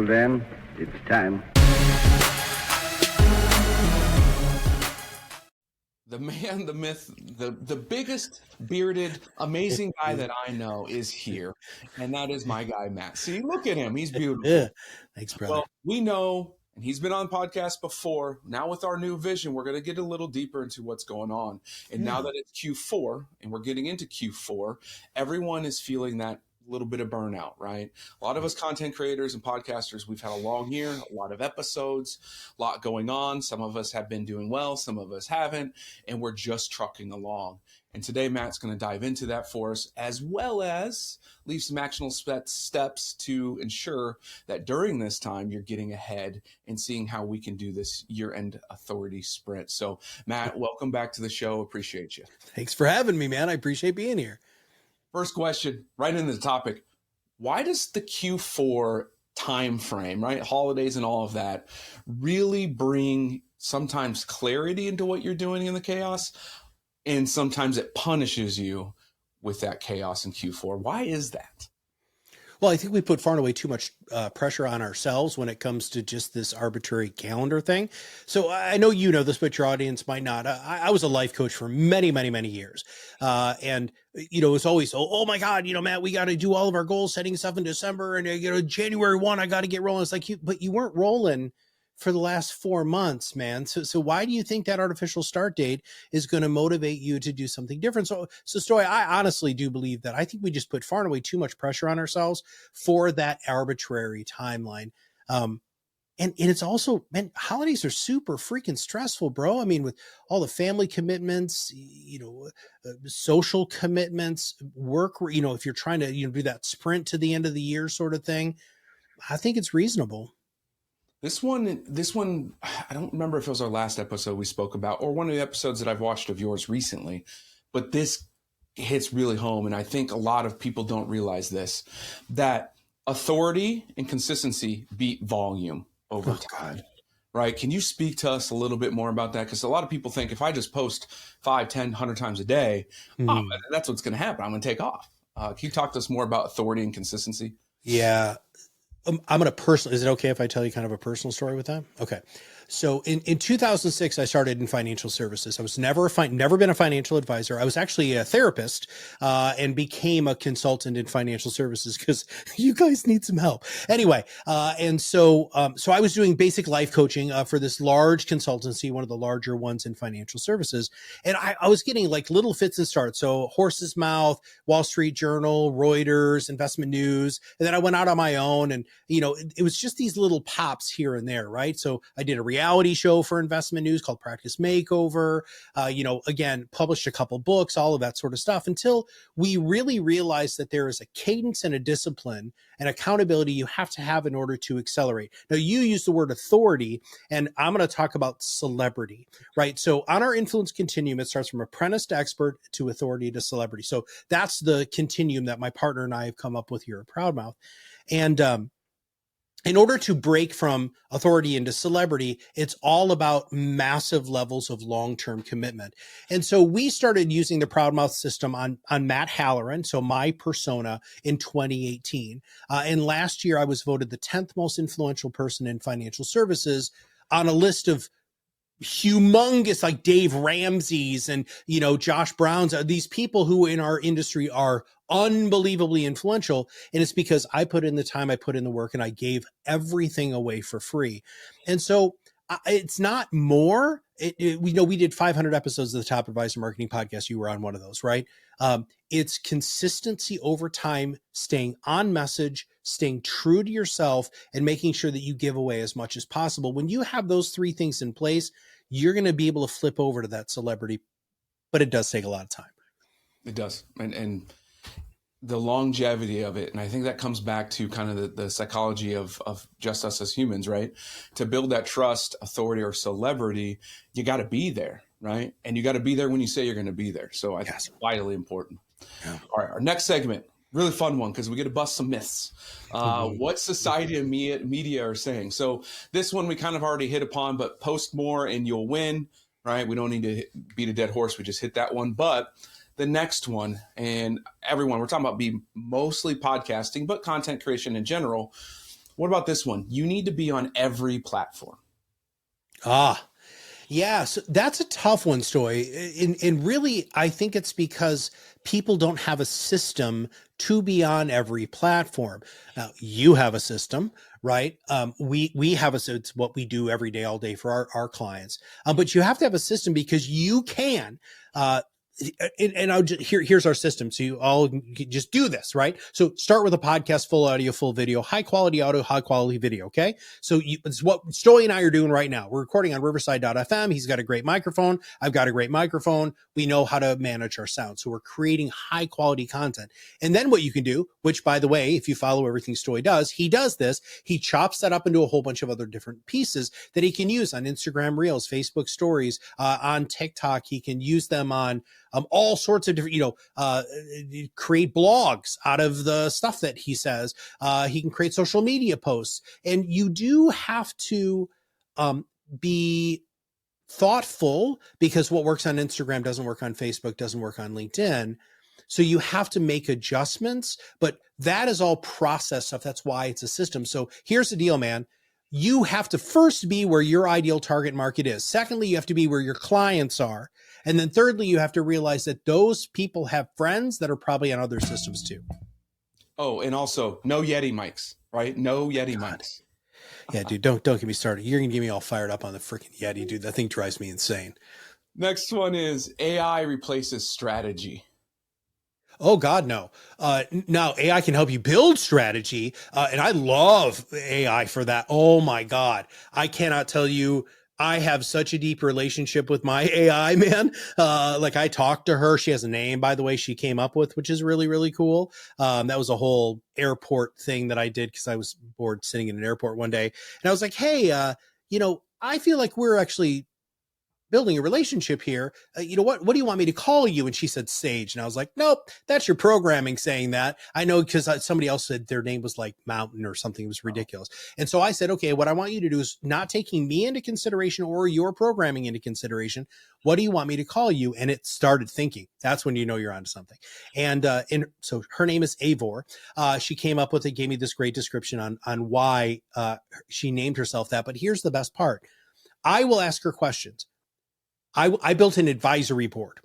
then, it's time. The man, the myth, the biggest bearded, amazing guy that I know is here. And that is my guy, Matt. See, look at him. He's beautiful. Yeah. Thanks, brother. Well, we know, and he's been on podcasts before. Now with our new vision, we're going to get a little deeper into what's going on. And now that it's Q4 and we're getting into Q4, everyone is feeling that little bit of burnout, right? A lot of us content creators and podcasters, we've had a long year, a lot of episodes, a lot going on. Some of us have been doing well, some of us haven't, and we're just trucking along. And today, Matt's going to dive into that for us, as well as leave some actionable steps to ensure that during this time, you're getting ahead and seeing how we can do this year-end authority sprint. So, Matt, welcome back to the show. Appreciate you. Thanks for having me, man. I appreciate being here. First question, right into the topic. Why does the Q4 time frame, right, holidays and all of that, really bring sometimes clarity into what you're doing in the chaos, and sometimes it punishes you with that chaos in Q4? Why is that? Well, I think we put far and away too much pressure on ourselves when it comes to just this arbitrary calendar thing. So I know you know this, but your audience might not. I was a life coach for many, many, many years. And, you know, it's always, oh my God, you know, Matt, we got to do all of our goal setting stuff in December. And, you know, January 1, I got to get rolling. It's like, but you weren't rolling for the last 4 months, man. So why do you think that artificial start date is going to motivate you to do something different? So Stoy, I honestly do believe that. I think we just put far and away too much pressure on ourselves for that arbitrary timeline. And it's also, man, holidays are super freaking stressful, bro. I mean, with all the family commitments, you know, social commitments, work, you know, if you're trying to, you know, do that sprint to the end of the year sort of thing, I think it's reasonable. This one, I don't remember if it was our last episode we spoke about or one of the episodes that I've watched of yours recently, but this hits really home. And I think a lot of people don't realize this, that authority and consistency beat volume over time, right? Can you speak to us a little bit more about that? Because a lot of people think if I just post 5, 10, 100 times a day, that's what's going to happen. I'm going to take off. Can you talk to us more about authority and consistency? Yeah. I'm going to is it okay if I tell you kind of a personal story with that? Okay. So in 2006, I started in financial services. I was never been a financial advisor. I was actually a therapist, and became a consultant in financial services because you guys need some help. Anyway. So I was doing basic life coaching, for this large consultancy, one of the larger ones in financial services. And I was getting like little fits and starts. So Horse's Mouth, Wall Street Journal, Reuters, Investment News. And then I went out on my own, and, you know, it was just these little pops here and there. Right. So I did a reality show for Investment News called Practice Makeover, you know, again, published a couple books, all of that sort of stuff, until we really realized that there is a cadence and a discipline and accountability you have to have in order to accelerate. Now, you use the word authority, and I'm going to talk about celebrity, right? So on our influence continuum, it starts from apprentice to expert to authority to celebrity. So that's the continuum that my partner and I have come up with here at Proudmouth. And, in order to break from authority into celebrity, it's all about massive levels of long-term commitment. And so we started using the Proudmouth system on Matt Halloran, so my persona, in 2018. And last year, I was voted the 10th most influential person in financial services on a list of humongous, like Dave Ramsey's and, you know, Josh Brown's, these people who in our industry are unbelievably influential. And it's because I put in the time, I put in the work, and I gave everything away for free. And so it's not more. We know we did 500 episodes of the Top Advisor Marketing Podcast. You were on one of those, right? It's consistency over time, staying on message, staying true to yourself, and making sure that you give away as much as possible. When you have those three things in place, you're going to be able to flip over to that celebrity, but it does take a lot of time. It does. And the longevity of it. And I think that comes back to kind of the psychology of just us as humans, right? To build that trust, authority, or celebrity, you got to be there, right? And you got to be there when you say you're going to be there. So I think it's vitally important. Yeah. All right. Our next segment, really fun one, because we get to bust some myths. What society and media are saying. So this one we kind of already hit upon, but post more and you'll win, right? We don't need to beat a dead horse. We just hit that one. But the next one, and everyone, we're talking about being mostly podcasting, but content creation in general. What about this one? You need to be on every platform. Ah, yeah, so that's a tough one, Stoy. And really, I think it's because people don't have a system to be on every platform. Now, you have a system, right? We have it's what we do every day, all day for our clients. But you have to have a system because you can. And here's our system. So you all just do this, right? So start with a podcast, full audio, full video, high quality audio, high quality video. Okay. So it's what Stoy and I are doing right now. We're recording on Riverside.fm. He's got a great microphone. I've got a great microphone. We know how to manage our sound. So we're creating high quality content. And then what you can do, which by the way, if you follow everything Stoy does, he does this. He chops that up into a whole bunch of other different pieces that he can use on Instagram Reels, Facebook Stories, on TikTok. He can use them on all sorts of different, create blogs out of the stuff that he says. He can create social media posts. And you do have to be thoughtful because what works on Instagram doesn't work on Facebook, doesn't work on LinkedIn. So you have to make adjustments, but that is all process stuff. That's why it's a system. So here's the deal, man. You have to first be where your ideal target market is. Secondly, you have to be where your clients are. And then thirdly, you have to realize that those people have friends that are probably on other systems too. Oh, and also no Yeti mics, right? No Yeti mics. Yeah, dude, don't get me started. You're going to get me all fired up on the freaking Yeti, dude. That thing drives me insane. Next one is AI replaces strategy. Oh God, no. Now AI can help you build strategy. And I love AI for that. Oh my God. I cannot tell you, I have such a deep relationship with my AI, man. Like I talked to her. She has a name, by the way, she came up with, which is really, really cool. That was a whole airport thing that I did because I was bored sitting in an airport one day. And I was like, hey, I feel like we're actually building a relationship here. What do you want me to call you? And she said Sage. And I was like, nope, that's your programming saying that. I know because somebody else said their name was like Mountain or something. It was ridiculous. And so I said, okay, what I want you to do is not taking me into consideration or your programming into consideration. What do you want me to call you? And it started thinking. That's when you know you're onto something. And so her name is Avor. She came up with it, gave me this great description on why she named herself that. But here's the best part. I will ask her questions. I built an advisory board.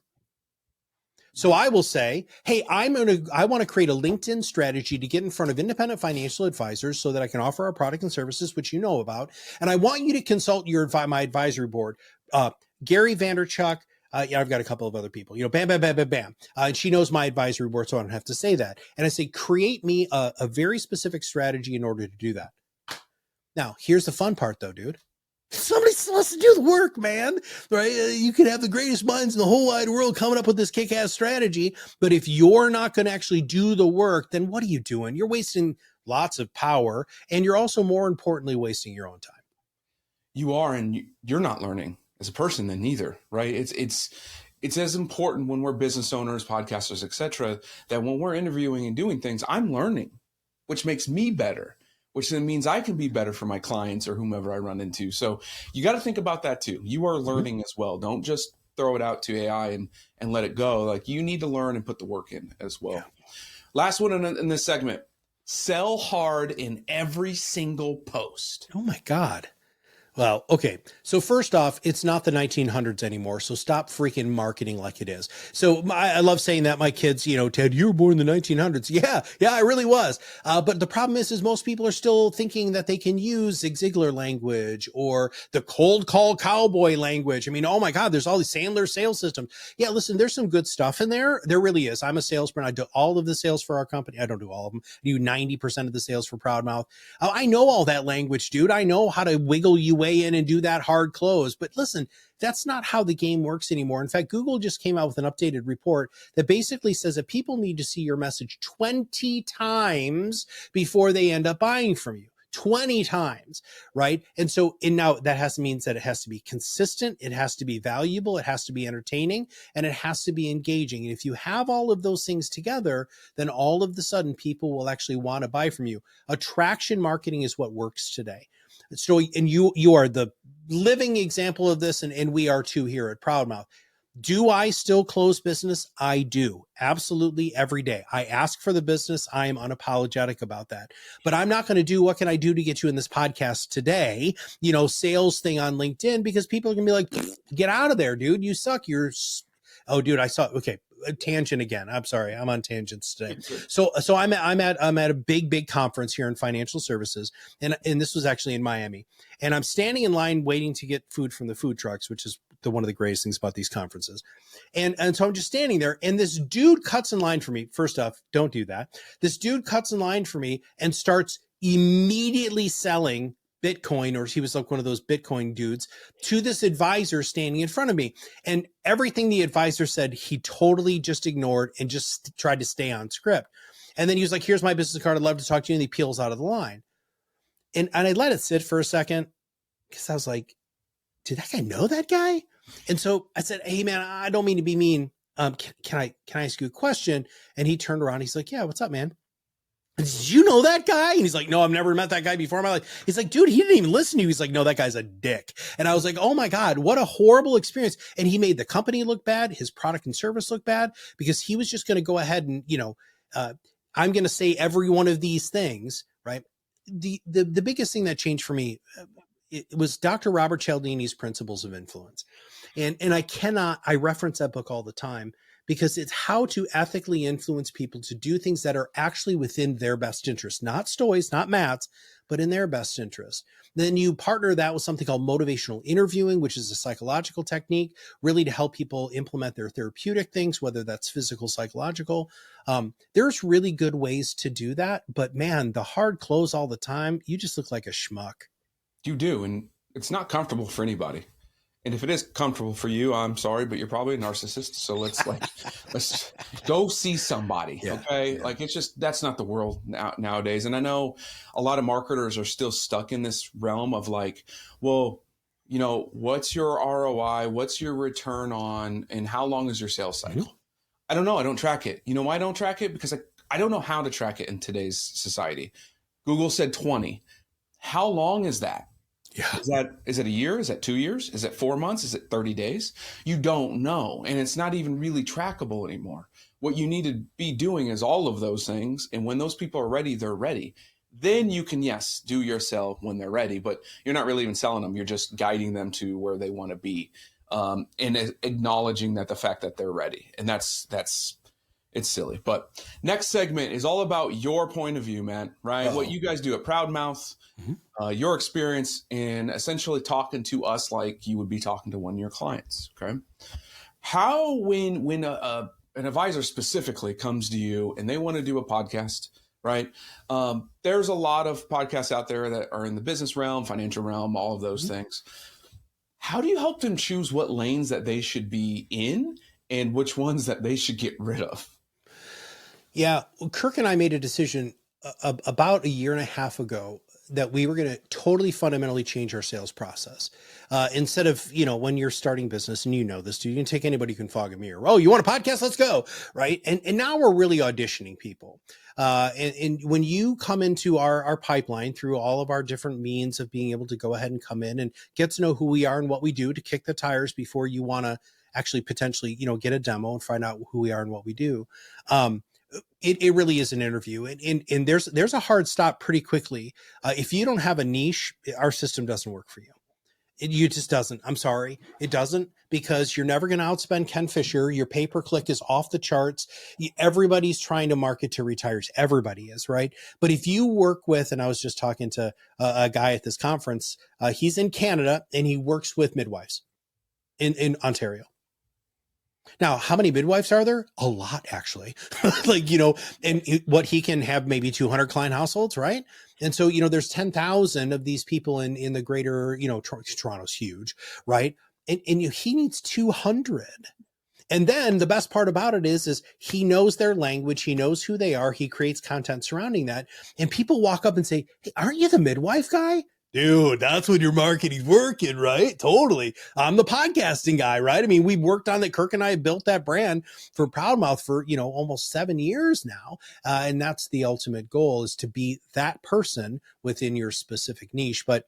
So I will say, hey, I want to create a LinkedIn strategy to get in front of independent financial advisors so that I can offer our product and services, which you know about. And I want you to consult my advisory board. Gary Vanderchuck. I've got a couple of other people, bam, bam, bam, bam, bam. And she knows my advisory board, so I don't have to say that. And I say, create me a very specific strategy in order to do that. Now, here's the fun part though, dude. Somebody still has to do the work, man, right? You can have the greatest minds in the whole wide world coming up with this kick-ass strategy, but if you're not going to actually do the work, then what are you doing? You're wasting lots of power, and you're also, more importantly, wasting your own time. You are, and you're not learning as a person then neither, right? It's as important when we're business owners, podcasters, etc., that when we're interviewing and doing things, I'm learning, which makes me better, which then means I can be better for my clients or whomever I run into. So you got to think about that too. You are learning as well. Don't just throw it out to AI and let it go. Like you need to learn and put the work in as well. Yeah. Last one in this segment, sell hard in every single post. Oh my God. Well, okay. So first off, it's not the 1900s anymore. So stop freaking marketing like it is. So I love saying that. My kids, Ted, you were born in the 1900s. Yeah, I really was. But the problem is most people are still thinking that they can use Zig Ziglar language or the cold call cowboy language. I mean, oh my God, there's all these Sandler sales systems. Yeah, listen, there's some good stuff in there. There really is. I'm a salesman. I do all of the sales for our company. I don't do all of them. I do 90% of the sales for Proudmouth. I know all that language, dude. I know how to wiggle you way in and do that hard close. But listen, that's not how the game works anymore. In fact, Google just came out with an updated report that basically says that people need to see your message 20 times before they end up buying from you. 20 times, right? And now that means that it has to be consistent, it has to be valuable, it has to be entertaining, and it has to be engaging. And if you have all of those things together, then all of a sudden people will actually want to buy from you. Attraction marketing is what works today. So, and you are the living example of this, and we are too here at Proudmouth. Do I still close business? I do. Absolutely every day. I ask for the business. I am unapologetic about that. But I'm not going to do what can I do to get you in this podcast today, sales thing on LinkedIn, because people are going to be like, get out of there, dude. You suck. Oh, dude, I saw. Okay. A tangent again. I'm sorry. I'm on tangents today. So I'm at a big conference here in financial services. And this was actually in Miami, and I'm standing in line waiting to get food from the food trucks, which is one of the greatest things about these conferences. And so I'm just standing there, and this dude cuts in line for me. First off, don't do that. This dude cuts in line for me and starts immediately selling Bitcoin, or he was like one of those Bitcoin dudes, to this advisor standing in front of me. And everything the advisor said, he totally just ignored and just tried to stay on script. And then he was like, here's my business card. I'd love to talk to you. And he peels out of the line. And I let it sit for a second, because I was like, did that guy know that guy? And so I said, hey man, I don't mean to be mean. Can I ask you a question? And he turned around. He's like, yeah, what's up, man? Did you know that guy? And he's like, no, I've never met that guy before in my life. He's like, dude, he didn't even listen to you. He's like, no, that guy's a dick. And I was like, oh my God, what a horrible experience. And he made the company look bad, his product and service look bad, because he was just going to go ahead and, I'm going to say every one of these things, right? The biggest thing that changed for me, it was Dr. Robert Cialdini's Principles of Influence. And I reference that book all the time, because it's how to ethically influence people to do things that are actually within their best interest, not Stoy's, not Matt's, but in their best interest. Then you partner that with something called motivational interviewing, which is a psychological technique, really to help people implement their therapeutic things, whether that's physical, psychological. There's really good ways to do that. But man, the hard close all the time, you just look like a schmuck. You do. And it's not comfortable for anybody. And if it is comfortable for you, I'm sorry, but you're probably a narcissist. So let's go see somebody. Yeah, okay. Yeah. Like, it's just, that's not the world nowadays. And I know a lot of marketers are still stuck in this realm of like, well, what's your ROI? What's your return on, and how long is your sales cycle? Mm-hmm. I don't know. I don't track it. You know why I don't track it? Because I don't know how to track it in today's society. Google said 20. How long is that? Yeah. Is it a year? Is that 2 years? Is it 4 months? Is it 30 days? You don't know. And it's not even really trackable anymore. What you need to be doing is all of those things. And when those people are ready, they're ready. Then you can, yes, do your sell when they're ready, but you're not really even selling them. You're just guiding them to where they want to be, and acknowledging that the fact that they're ready. And it's silly. But next segment is all about your point of view, man, right? Uh-oh. What you guys do at Proudmouth, your experience in essentially talking to us like you would be talking to one of your clients. Okay. How, when an advisor specifically comes to you and they want to do a podcast, right? There's a lot of podcasts out there that are in the business realm, financial realm, all of those things. How do you help them choose what lanes that they should be in and which ones that they should get rid of? Yeah. Well, Kirk and I made a decision about a year and a half ago that we were going to totally fundamentally change our sales process. Instead of, when you're starting business, and this, you can take anybody who can fog a mirror. Oh, you want a podcast? Let's go. Right. And now we're really auditioning people. And when you come into our pipeline through all of our different means of being able to go ahead and come in and get to know who we are and what we do to kick the tires before you want to actually potentially, get a demo and find out who we are and what we do. It really is an interview, and there's a hard stop pretty quickly. If you don't have a niche, our system doesn't work for you. You just doesn't. I'm sorry. It doesn't, because you're never going to outspend Ken Fisher. Your pay-per-click is off the charts. Everybody's trying to market to retirees. Everybody is, right? But if you work with, and I was just talking to a guy at this conference, he's in Canada and he works with midwives in Ontario. Now, how many midwives are there? A lot, actually. And what he can have maybe 200 client households, right? And so, there's 10,000 of these people in the greater, Toronto's huge, right? And he needs 200. And then the best part about it is he knows their language. He knows who they are. He creates content surrounding that. And people walk up and say, hey, aren't you the midwife guy? Dude, that's when your marketing's working, right? Totally. I'm the podcasting guy, right? I mean, we've worked on that. Kirk and I have built that brand for Proudmouth for, almost 7 years now. And that's the ultimate goal, is to be that person within your specific niche. But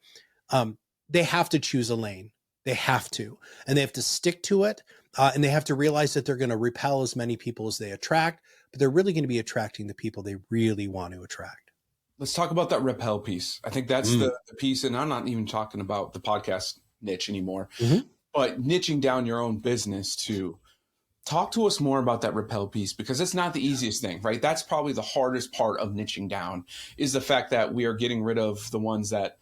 they have to choose a lane. They have to, and they have to stick to it. and they have to realize that they're going to repel as many people as they attract, but they're really going to be attracting the people they really want to attract. Let's talk about that repel piece. I think that's the piece, and I'm not even talking about the podcast niche anymore, but niching down your own business to talk to us more about that repel piece, because it's not the easiest thing, right? That's probably the hardest part of niching down, is the fact that we are getting rid of the ones that,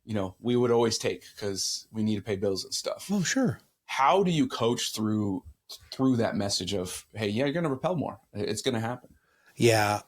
you know, we would always take because we need to pay bills and stuff. Oh, sure. How do you coach through that message of, hey, yeah, you're going to repel more. It's going to happen. Yeah.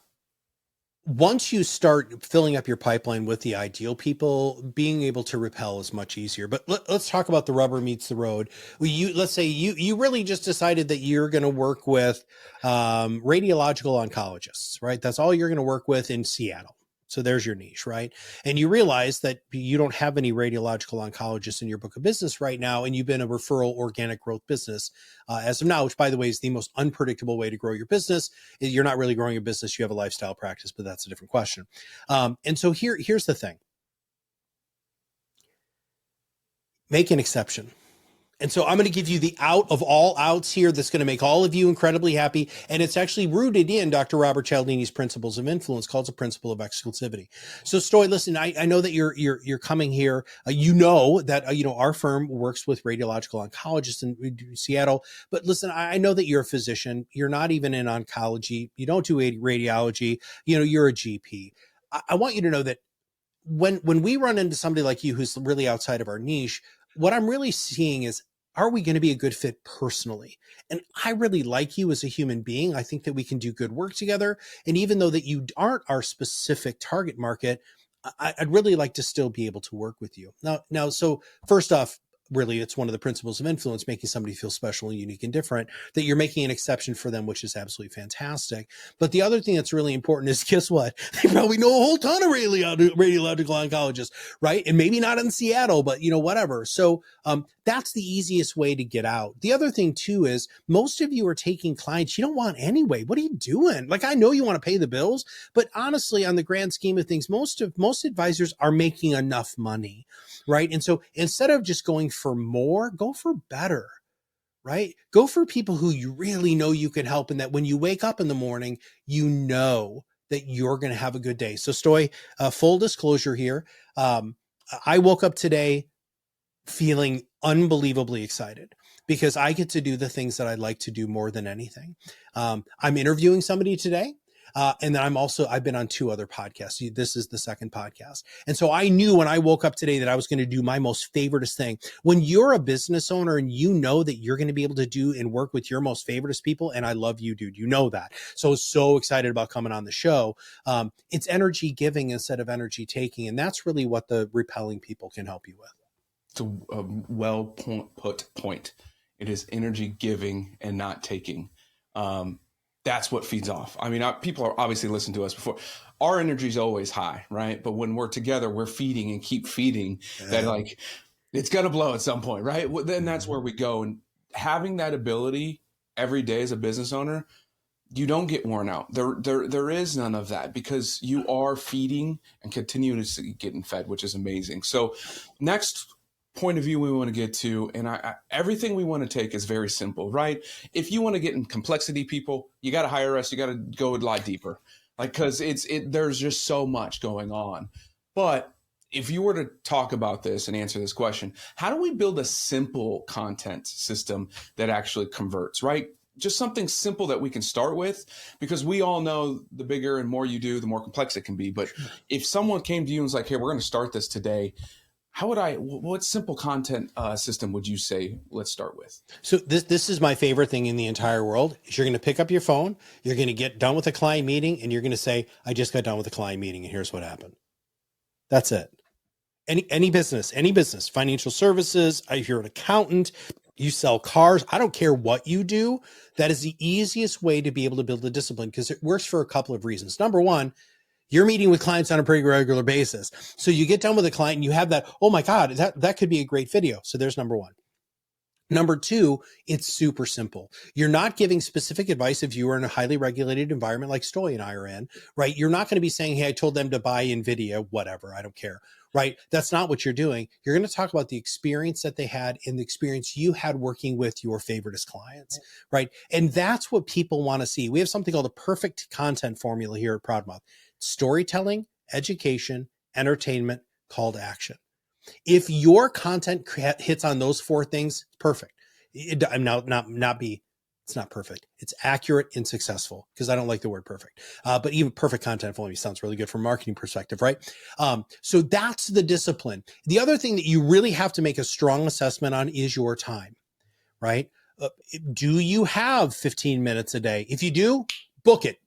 Once you start filling up your pipeline with the ideal people, being able to repel is much easier. But let's talk about the rubber meets the road. Let's say you really just decided that you're going to work with radiological oncologists, right? That's all you're going to work with in Seattle. So there's your niche, right? And you realize that you don't have any radiological oncologists in your book of business right now, and you've been a referral organic growth business as of now, which, by the way, is the most unpredictable way to grow your business. You're not really growing a business. You have a lifestyle practice, but that's a different question. And so here's the thing. Make an exception. And so I'm going to give you the out of all outs here that's going to make all of you incredibly happy. And it's actually rooted in Dr. Robert Cialdini's principles of influence, called the principle of exclusivity. So Stoy, listen, I know that you're coming here. You know that, our firm works with radiological oncologists in Seattle, but listen, I know that you're a physician. You're not even in oncology. You don't do radiology. You're a GP. I want you to know that when we run into somebody like you, who's really outside of our niche, what I'm really seeing is, are we going to be a good fit personally? And I really like you as a human being. I think that we can do good work together. And even though that you aren't our specific target market, I'd really like to still be able to work with you. Now, so first off, really, it's one of the principles of influence, making somebody feel special and unique and different, that you're making an exception for them, which is absolutely fantastic. But the other thing that's really important is, guess what? They probably know a whole ton of radiological oncologists, right? And maybe not in Seattle, but whatever. So that's the easiest way to get out. The other thing too is, most of you are taking clients you don't want anyway. What are you doing? Like, I know you want to pay the bills, but honestly, on the grand scheme of things, most advisors are making enough money, right? And so instead of just going for more, go for better, right? Go for people who you really know you can help, and that when you wake up in the morning, you know that you're going to have a good day. So Stoy, full disclosure here. I woke up today feeling unbelievably excited because I get to do the things that I like to do more than anything. I'm interviewing somebody today. And then I've been on 2 other podcasts. This is the second podcast. And so I knew when I woke up today that I was going to do my most favoritist thing. When you're a business owner and you know that you're going to be able to do and work with your most favoritist people, and I love you, dude, you know that. So excited about coming on the show. It's energy giving instead of energy taking. And that's really what the repelling people can help you with. It's a well put point. It is energy giving and not taking. That's what feeds off. I mean, people are obviously listening to us before. Our energy is always high, right? But when we're together, we're feeding and keep feeding. That, like, it's going to blow at some point, right? Well, then that's where we go. And having that ability every day as a business owner, you don't get worn out. There is none of that, because you are feeding and continuously getting fed, which is amazing. So next point of view we want to get to, and everything we want to take is very simple, right? If you want to get in complexity, people, you got to hire us. You got to go a lot deeper, like, because there's just so much going on. But if you were to talk about this and answer this question, how do we build a simple content system that actually converts, right? Just something simple that we can start with, because we all know the bigger and more you do, the more complex it can be. But if someone came to you and was like, hey, we're going to start this today, what simple content system would you say let's start with? So this is my favorite thing in the entire world. Is you're going to pick up your phone, you're going to get done with a client meeting, and you're going to say, I just got done with a client meeting and here's what happened. That's it. Any business, financial services, if you're an accountant, you sell cars, I don't care what you do. That is the easiest way to be able to build a discipline, because it works for a couple of reasons. Number one, you're meeting with clients on a pretty regular basis. So you get done with a client and you have that, oh my God, that could be a great video. So there's number one. Number two, it's super simple. You're not giving specific advice if you are in a highly regulated environment like Stoy and I are in, right? You're not going to be saying, hey, I told them to buy NVIDIA, whatever, I don't care, right? That's not what you're doing. You're going to talk about the experience that they had and the experience you had working with your favoriteest clients, right? And that's what people want to see. We have something called a perfect content formula here at Proudmouth. Storytelling, education, entertainment, call to action. If your content hits on those four things, perfect. I'm it's not perfect. It's accurate and successful, because I don't like the word perfect. But even perfect content formula sounds really good from a marketing perspective, right? So that's the discipline. The other thing that you really have to make a strong assessment on is your time, right? Do you have 15 minutes a day? If you do, book it.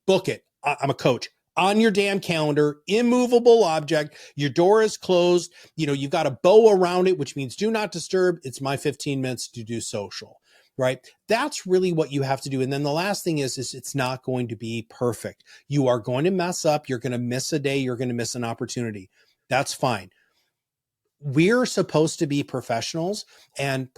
I'm a coach. On your damn calendar, immovable object. Your door is closed. You've got a bow around it, which means do not disturb. It's my 15 minutes to do social, right? That's really what you have to do. And then the last thing is it's not going to be perfect. You are going to mess up. You're going to miss a day. You're going to miss an opportunity. That's fine. We're supposed to be professionals in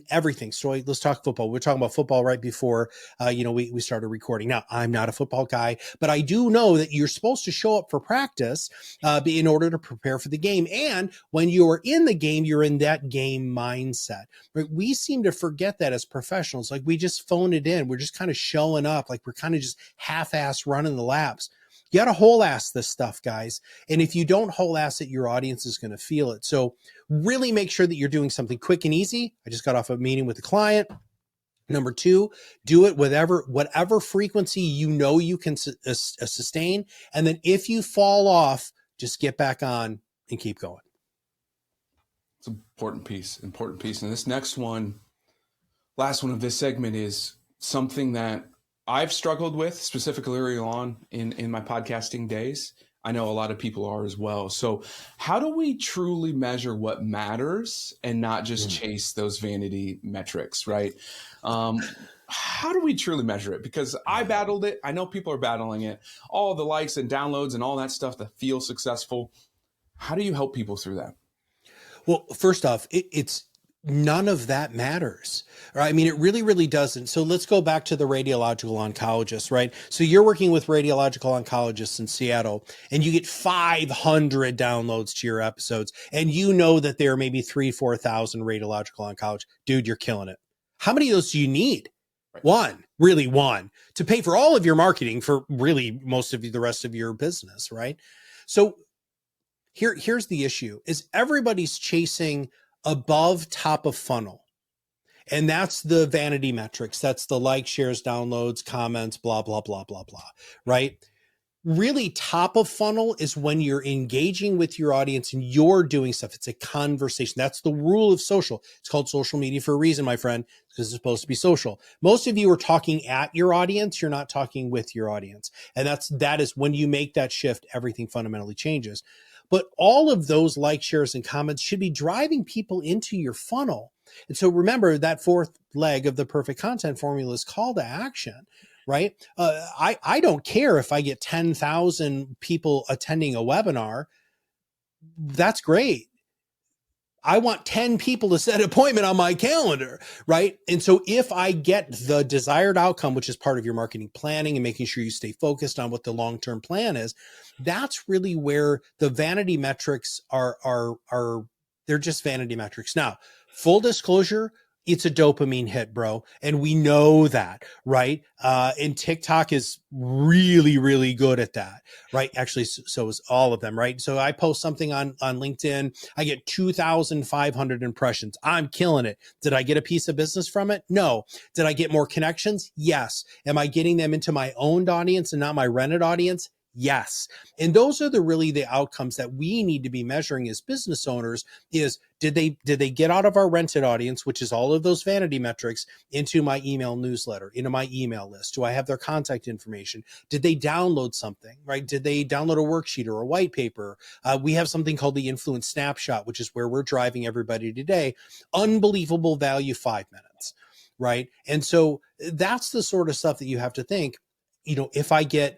everything. So let's talk football. We were talking about football right before, we started recording. Now, I'm not a football guy, but I do know that you're supposed to show up for practice in order to prepare for the game. And when you're in the game, you're in that game mindset. Right? We seem to forget that as professionals. Like, we just phone it in. We're just kind of showing up. Like, we're kind of just half-ass running the laps. You got to whole ass this stuff, guys. And if you don't whole ass it, your audience is going to feel it. So really make sure that you're doing something quick and easy. I just got off a meeting with a client. Number two, do it whatever frequency you can sustain. And then if you fall off, just get back on and keep going. It's an important piece. And this next one, last one of this segment, is something that I've struggled with specifically early on in my podcasting days. I know a lot of people are as well. So how do we truly measure what matters and not just chase those vanity metrics, right? How do we truly measure it? Because I battled it. I know people are battling it. All the likes and downloads and all that stuff that feels successful. How do you help people through that? Well, first off, it's none of that matters. Right? I mean, it really, really doesn't. So let's go back to the radiological oncologist, right? So you're working with radiological oncologists in Seattle, and you get 500 downloads to your episodes, and you know that there are maybe 3,000-4,000 radiological oncologists. Dude, you're killing it. How many of those do you need? Right. One, to pay for all of your marketing for really most of the rest of your business, right? So here's the issue: is everybody's chasing above top of funnel. And that's the vanity metrics. That's the like, shares, downloads, comments, blah, blah, blah, blah, blah, right? Really, top of funnel is when you're engaging with your audience and you're doing stuff. It's a conversation. That's the rule of social. It's called social media for a reason, my friend, because it's supposed to be social. Most of you are talking at your audience. You're not talking with your audience. And that is when you make that shift, everything fundamentally changes. But all of those like, shares, and comments should be driving people into your funnel. And so remember, that fourth leg of the perfect content formula is call to action, right? I don't care if I get 10,000 people attending a webinar. That's great. I want 10 people to set an appointment on my calendar, right? And so if I get the desired outcome, which is part of your marketing planning and making sure you stay focused on what the long-term plan is, that's really where the vanity metrics are they're just vanity metrics. Now, full disclosure, it's a dopamine hit, bro. And we know that, right? And TikTok is really, really good at that, right? Actually, so is all of them, right? So I post something on LinkedIn. I get 2,500 impressions. I'm killing it. Did I get a piece of business from it? No. Did I get more connections? Yes. Am I getting them into my owned audience and not my rented audience? Yes. And those are the outcomes that we need to be measuring as business owners is, did they get out of our rented audience, which is all of those vanity metrics, into my email newsletter, into my email list? Do I have their contact information? Did they download something, right? Did they download a worksheet or a white paper? We have something called the Influence Snapshot, which is where we're driving everybody today. Unbelievable value, 5 minutes, right? And so that's the sort of stuff that you have to think, if I get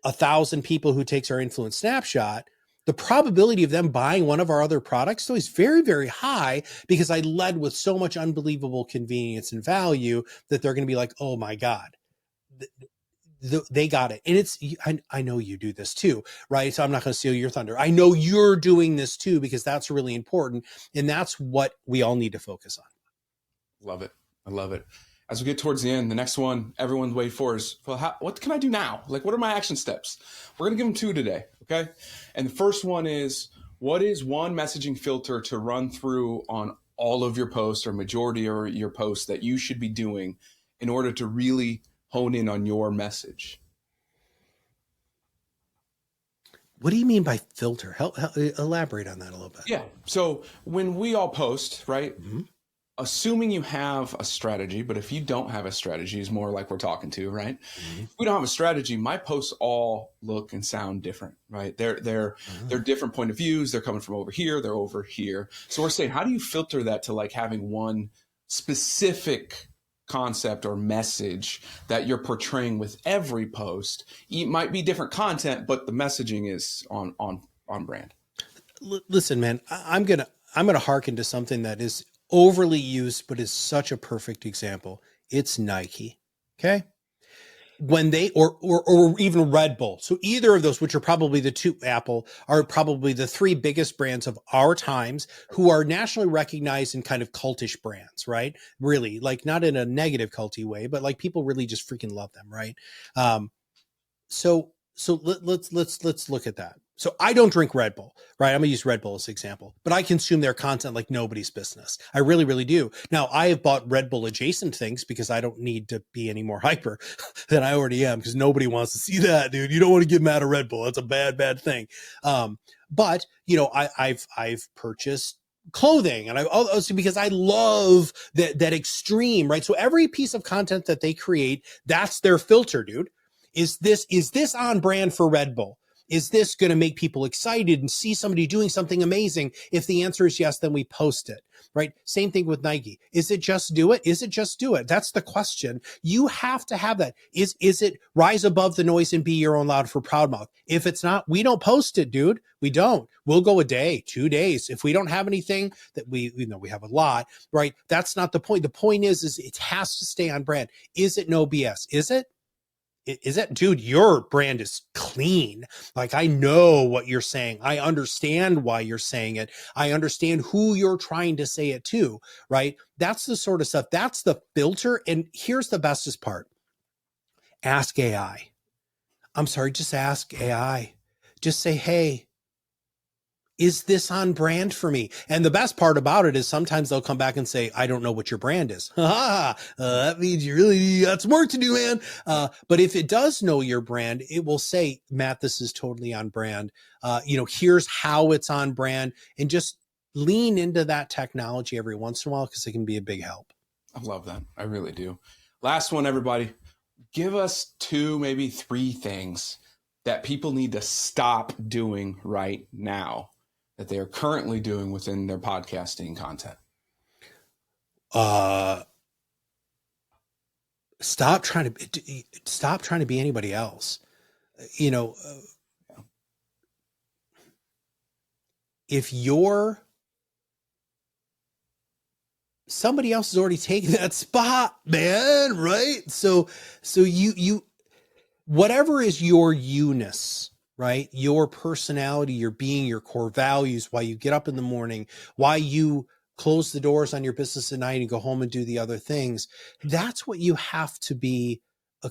1,000 people who takes our Influence Snapshot, The probability of them buying one of our other products though is very, very high because I led with so much unbelievable convenience and value that they're going to be like, oh my God, they got it. And it's, I know you do this too, right? So I'm not going to steal your thunder. I know you're doing this too, because that's really important. And that's what we all need to focus on. Love it. I love it. As we get towards the end, the next one everyone's waiting for is, well, what can I do now? Like, what are my action steps? We're going to give them 2 today. Okay. And the first one is, what is one messaging filter to run through on all of your posts or majority of your posts that you should be doing in order to really hone in on your message? What do you mean by filter? Help elaborate on that a little bit. Yeah. So when we all post, right? Mm-hmm. Assuming you have a strategy, but if you don't have a strategy, is more like we're talking to, right? Mm-hmm. If we don't have a strategy, my posts all look and sound different, right? They're different point of views. They're coming from over here. They're over here. So we're saying, how do you filter that to like having one specific concept or message that you're portraying with every post? It might be different content, but the messaging is on brand. Listen, man, I'm gonna hearken to something that is overly used, but is such a perfect example. It's Nike. Okay. When they, or even Red Bull. So either of those, which are probably the 2, Apple, are probably the 3 biggest brands of our times who are nationally recognized and kind of cultish brands, right? Really, like not in a negative culty way, but like people really just freaking love them. Right. So let's look at that. So I don't drink Red Bull, right? I'm gonna use Red Bull as an example, but I consume their content like nobody's business. I really, really do. Now I have bought Red Bull adjacent things because I don't need to be any more hyper than I already am, because nobody wants to see that, dude. You don't want to get mad at Red Bull. That's a bad thing. But you know, I've purchased clothing, and I also, because I love that extreme, right? So every piece of content that they create, that's their filter, dude. Is this on brand for Red Bull? Is this going to make people excited and see somebody doing something amazing? If the answer is yes, then we post it, right? Same thing with Nike. Is it just do it? Is it just do it? That's the question. You have to have that. Is it rise above the noise and be your own loud for proudmouth? If it's not, we don't post it, dude. We don't. We'll go a day, 2 days. If we don't have anything that we have a lot, right? That's not the point. The point is it has to stay on brand. Is it no BS? Is it? Is it, dude, your brand is clean. Like, I know what you're saying. I understand why you're saying it. I understand who you're trying to say it to, right? That's the sort of stuff. That's the filter. And here's the bestest part. Ask AI. I'm sorry, just ask AI. Just say, hey, is this on brand for me? And the best part about it is sometimes they'll come back and say, I don't know what your brand is. That means you really got some work to do, man. But if it does know your brand, it will say, Matt, this is totally on brand. Here's how it's on brand, and just lean into that technology every once in a while, because it can be a big help. I love that. I really do. Last one, everybody. Give us 2, maybe 3 things that people need to stop doing right now that they are currently doing within their podcasting content. Stop trying to be anybody else. If somebody else has already taken that spot, man, right? So you whatever is your you-ness, right? Your personality, your being, your core values, why you get up in the morning, why you close the doors on your business at night and go home and do the other things. That's what you have to be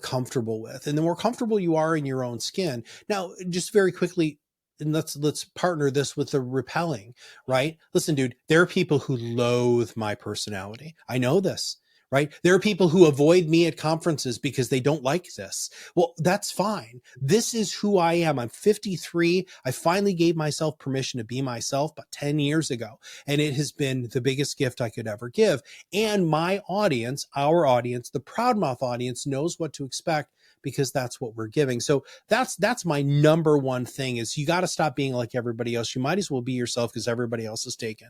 comfortable with. And the more comfortable you are in your own skin. Now, just very quickly, and let's partner this with the repelling, right? Listen, dude, there are people who loathe my personality. I know this. Right? There are people who avoid me at conferences because they don't like this. Well, that's fine. This is who I am. I'm 53. I finally gave myself permission to be myself about 10 years ago. And it has been the biggest gift I could ever give. And my audience, our audience, the Proudmouth audience, knows what to expect, because that's what we're giving. So that's my number one thing, is you got to stop being like everybody else. You might as well be yourself, because everybody else is taken.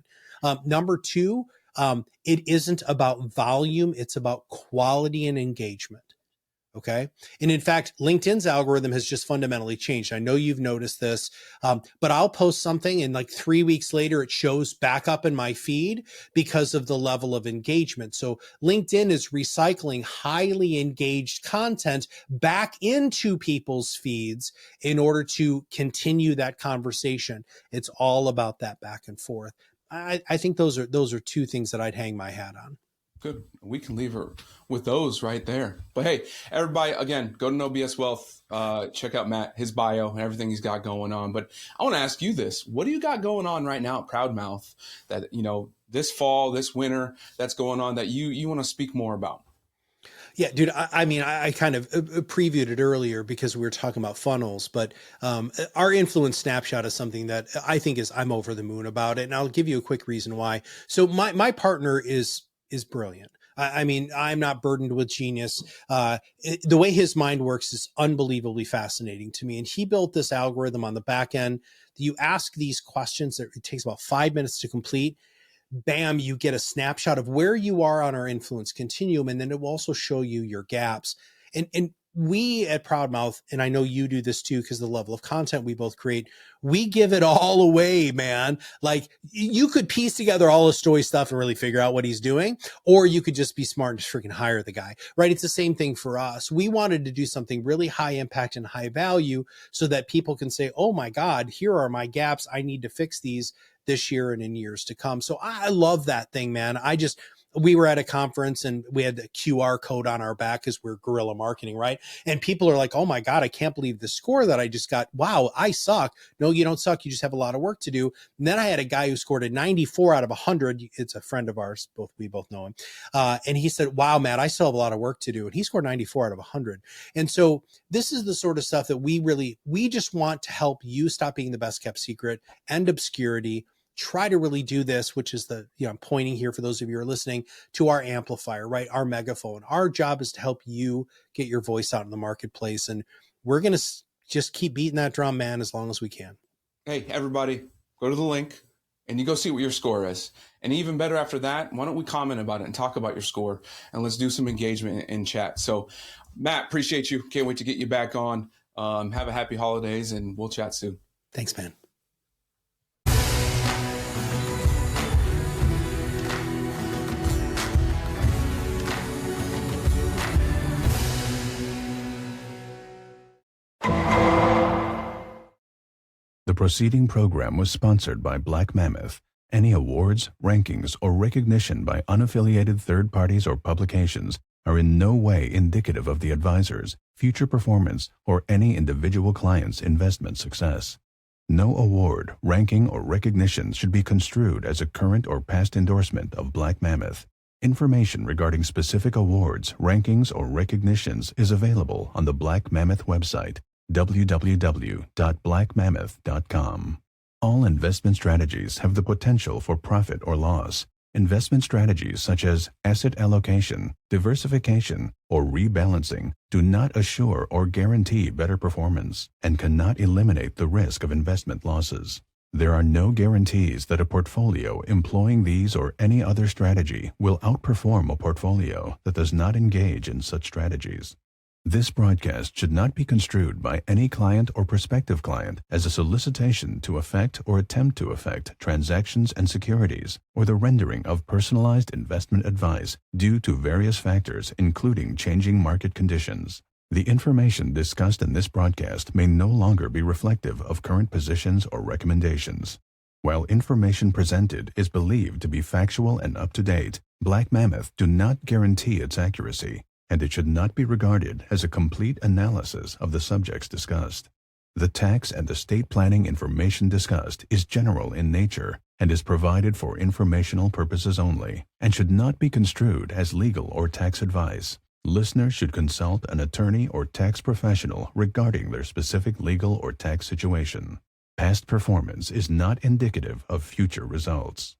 Number 2, it isn't about volume. It's about quality and engagement. Okay. And in fact, LinkedIn's algorithm has just fundamentally changed. I know you've noticed this, but I'll post something and like 3 weeks later, it shows back up in my feed because of the level of engagement. So LinkedIn is recycling highly engaged content back into people's feeds in order to continue that conversation. It's all about that back and forth. I think those are two things that I'd hang my hat on. Good. We can leave her with those right there. But hey, everybody, again, go to No BS Wealth. Check out Matt, his bio, and everything he's got going on. But I want to ask you this. What do you got going on right now at Proudmouth that, this fall, this winter, that's going on that you want to speak more about? Yeah, dude, I kind of previewed it earlier because we were talking about funnels, but our influence snapshot is something that I think I'm over the moon about it. And I'll give you a quick reason why. So my partner is brilliant. I'm not burdened with genius. The way his mind works is unbelievably fascinating to me. And he built this algorithm on the back end. You ask these questions that it takes about 5 minutes to complete. Bam, you get a snapshot of where you are on our influence continuum. And then it will also show you your gaps. And we at Proudmouth, and I know you do this too, because the level of content we both create, we give it all away, man. Like you could piece together all the story stuff and really figure out what he's doing, or you could just be smart and just freaking hire the guy, right? It's the same thing for us. We wanted to do something really high impact and high value so that people can say, oh my God, here are my gaps. I need to fix these this year and in years to come. So I love that thing, man. We were at a conference and we had the QR code on our back because we're guerrilla marketing, right? And people are like, oh my God, I can't believe the score that I just got. Wow, I suck. No, you don't suck. You just have a lot of work to do. And then I had a guy who scored a 94 out of 100. It's a friend of ours. We both know him. And he said, wow, Matt, I still have a lot of work to do. And he scored 94 out of 100. And so this is the sort of stuff that we just want to help you stop being the best kept secret and obscurity. Try to really do this, which is I'm pointing here for those of you who are listening to our amplifier, right? Our megaphone. Our job is to help you get your voice out in the marketplace. And we're going to just keep beating that drum, man, as long as we can. Hey, everybody, go to the link and you go see what your score is. And even better after that, why don't we comment about it and talk about your score and let's do some engagement in chat. So Matt, appreciate you. Can't wait to get you back on. Have a happy holidays and we'll chat soon. Thanks, man. The preceding program was sponsored by Black Mammoth. Any awards, rankings, or recognition by unaffiliated third parties or publications are in no way indicative of the advisor's future performance or any individual client's investment success. No award, ranking, or recognition should be construed as a current or past endorsement of Black Mammoth. Information regarding specific awards, rankings, or recognitions is available on the Black Mammoth website, www.blackmammoth.com. All investment strategies have the potential for profit or loss. Investment strategies such as asset allocation, diversification, or rebalancing do not assure or guarantee better performance and cannot eliminate the risk of investment losses. There are no guarantees that a portfolio employing these or any other strategy will outperform a portfolio that does not engage in such strategies. This broadcast should not be construed by any client or prospective client as a solicitation to effect or attempt to effect transactions and securities or the rendering of personalized investment advice due to various factors including changing market conditions. The information discussed in this broadcast may no longer be reflective of current positions or recommendations. While information presented is believed to be factual and up-to-date, Black Mammoth do not guarantee its accuracy, and it should not be regarded as a complete analysis of the subjects discussed. The tax and estate planning information discussed is general in nature and is provided for informational purposes only and should not be construed as legal or tax advice. Listeners should consult an attorney or tax professional regarding their specific legal or tax situation. Past performance is not indicative of future results.